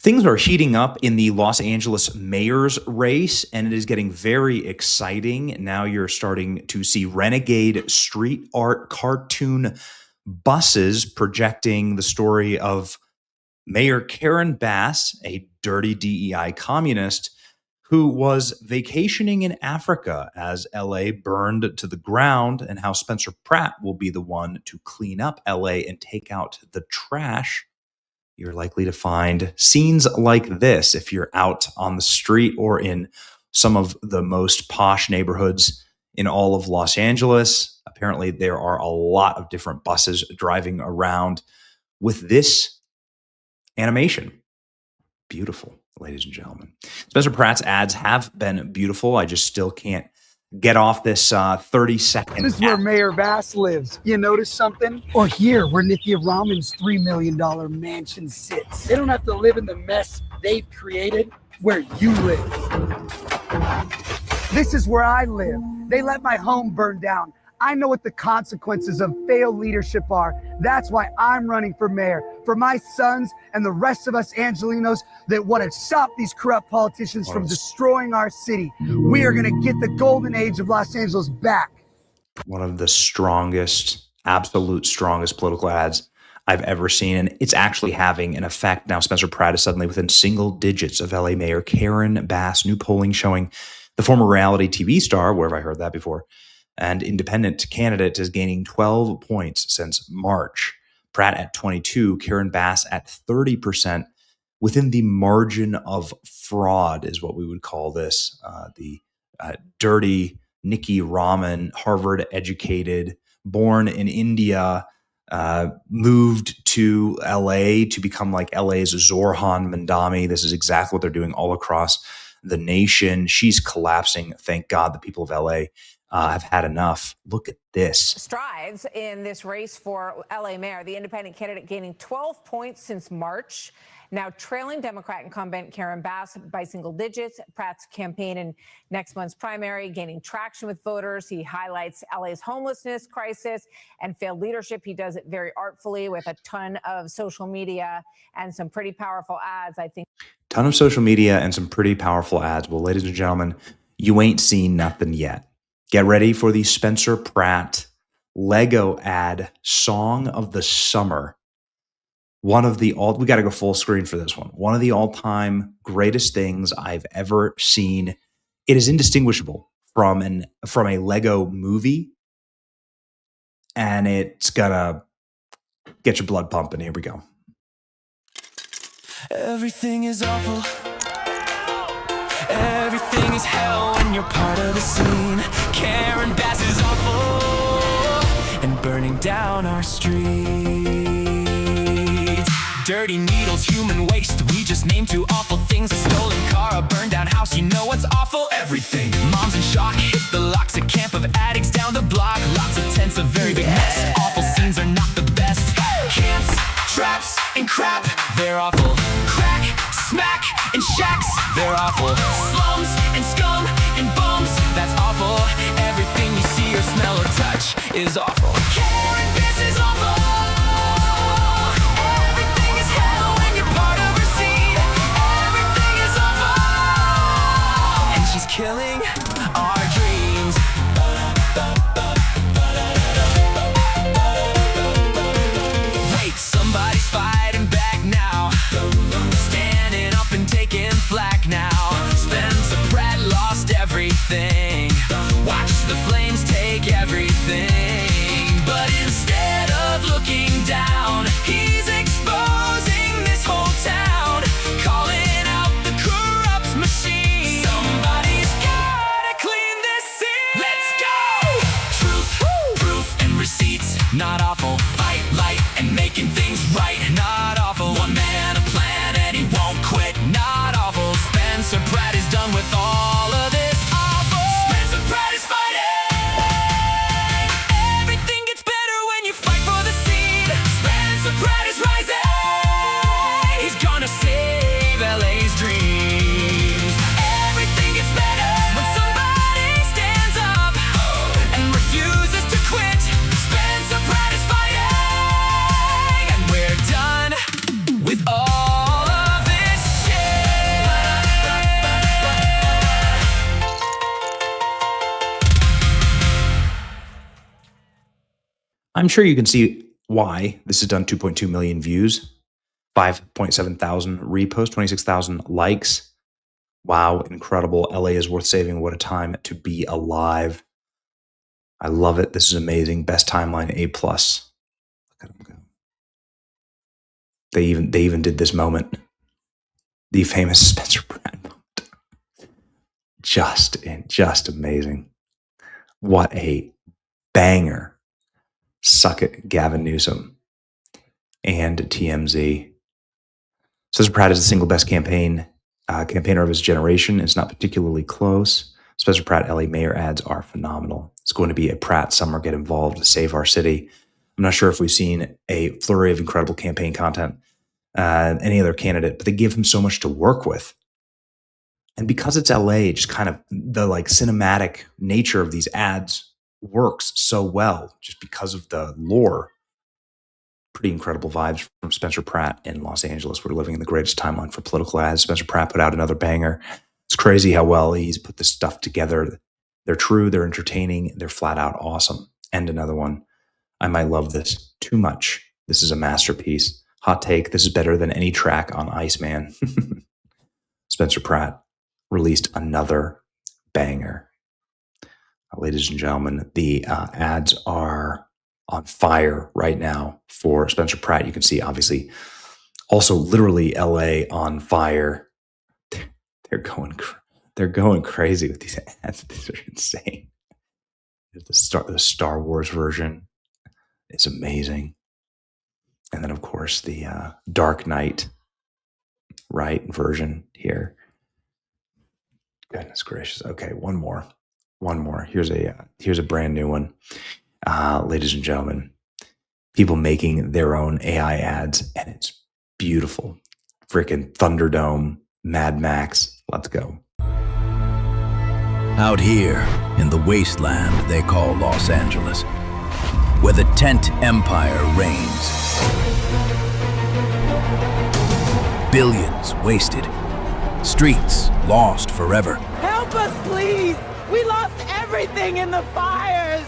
Things are heating up in the Los Angeles mayor's race, and it is getting very exciting. Now you're starting to see renegade street art cartoon buses projecting the story of Mayor Karen Bass, a dirty DEI communist who was vacationing in Africa as LA burned to the ground, and how Spencer Pratt will be the one to clean up LA and take out the trash. You're likely to find scenes like this if you're out on the street or in some of the most posh neighborhoods in all of Los Angeles. Apparently, there are a lot of different buses driving around with this animation. Beautiful, ladies and gentlemen. Spencer Pratt's ads have been beautiful. I just still can't get off this 30-second. This is where Mayor Bass lives. You notice something? Or here, where Nikia Raman's $3 million mansion sits. They don't have to live in the mess they've created where you live. This is where I live. They let my home burn down. I know what the consequences of failed leadership are. That's why I'm running for mayor, for my sons and the rest of us Angelinos that want to stop these corrupt politicians from destroying our city. We are going to get the golden age of Los Angeles back. One of the strongest, absolute strongest political ads I've ever seen. And it's actually having an effect. Now, Spencer Pratt is suddenly within single digits of LA Mayor Karen Bass. New polling showing the former reality TV star, where have I heard that before, and independent candidate is gaining 12 points since March. Pratt at 22, Karen Bass at 30%, within the margin of fraud is what we would call this. The dirty Nikia Raman, Harvard-educated, born in India, moved to LA to become like LA's Zorhan Mandami. This is exactly what they're doing all across the nation. She's collapsing. Thank God the people of LA have had enough. Look at this. Strides in this race for LA mayor, the independent candidate gaining 12 points since March, now trailing Democrat incumbent Karen Bass by single digits. Pratt's campaign in next month's primary gaining traction with voters. He highlights LA's homelessness crisis and failed leadership. He does it very artfully with a ton of social media and some pretty powerful ads, I think. Ton of social media and some pretty powerful ads. Well, ladies and gentlemen, you ain't seen nothing yet. Get ready for the Spencer Pratt Lego ad, Song of the Summer. We got to go full screen for this one. One of the all-time greatest things I've ever seen. It is indistinguishable from a Lego movie, and it's gonna get your blood pumping. Here we go. Everything is awful. Everything is hell when you're part of the scene. Karen Bass is awful and burning down our streets. Dirty needles, human waste. We just named two awful things: a stolen car, a burned down house. You know what's awful? Everything. Moms in shock, hit the locks. A camp of addicts down the block. Lots of tents, a very big mess. Awful scenes are not the best. Camps, traps, and crap, they're awful. Crack, smack, and shacks, they're awful. Slums and scum and bums, that's awful. Everything you see or smell or touch is awful. Karen Bass is awful. Everything is hell when you're part of her scene. Everything is awful, and she's killing our dreams. Wait, somebody's fighting back now. Standing up and taking flack now. Spencer Pratt lost everything. Watch the flames take everything. But I'm sure you can see why this has done 2.2 million views, 5.7 thousand reposts, 26,000 likes. Wow, incredible. LA is worth saving. What a time to be alive. I love it. This is amazing. Best timeline, A+. Look at them go. They even did this moment. The famous Spencer Pratt moment. Just amazing. What a banger. Suck it, Gavin Newsom and TMZ. Spencer Pratt is the single best campaigner of his generation. It's not particularly close. Spencer Pratt LA mayor ads are phenomenal. It's going to be a Pratt summer. Get involved. Save our city. I'm not sure if we've seen a flurry of incredible campaign content, any other candidate, but they give him so much to work with. And because it's LA, just kind of the like cinematic nature of these ads works so well just because of the lore. Pretty incredible vibes from Spencer Pratt in Los Angeles. We're living in the greatest timeline for political ads. Spencer Pratt put out another banger. It's crazy how well he's put this stuff together. They're true, they're entertaining, they're flat out awesome. And another one. I might love this too much. This is a masterpiece. Hot take, this is better than any track on Iceman. Spencer Pratt released another banger. Ladies and gentlemen, the ads are on fire right now for Spencer Pratt. You can see, obviously, also literally LA on fire. They're going crazy with these ads. These are insane. The Star Wars version is amazing, and then of course the Dark Knight version here. Goodness gracious. Okay, one more. Here's a brand new one. Ladies and gentlemen, people making their own AI ads, and it's beautiful. Freaking Thunderdome, Mad Max. Let's go. Out here in the wasteland they call Los Angeles, where the tent empire reigns. Billions wasted, streets lost forever. Help us, please! We lost everything in the fires!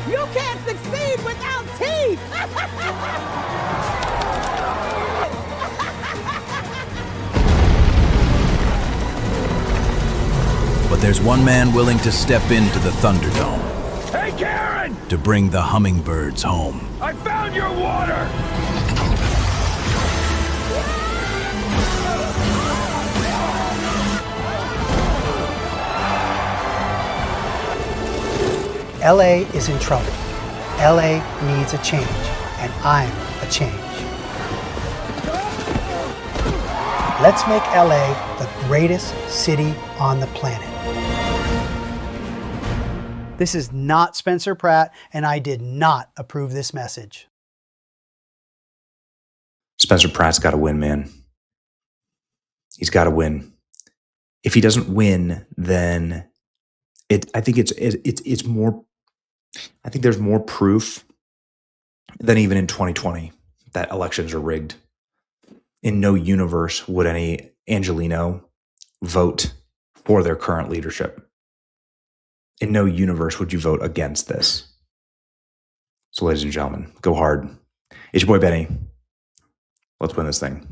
You can't succeed without teeth! But there's one man willing to step into the Thunderdome. Hey, Karen! To bring the hummingbirds home. I found your water! LA is in trouble. LA needs a change, and I'm a change. Let's make LA the greatest city on the planet. This is not Spencer Pratt, and I did not approve this message. Spencer Pratt's got to win, man. He's got to win. If he doesn't win, then I think it's more. I think there's more proof than even in 2020 that elections are rigged. In no universe would any Angelino vote for their current leadership. In no universe would you vote against this. So, ladies and gentlemen, go hard. It's your boy Benny. Let's win this thing.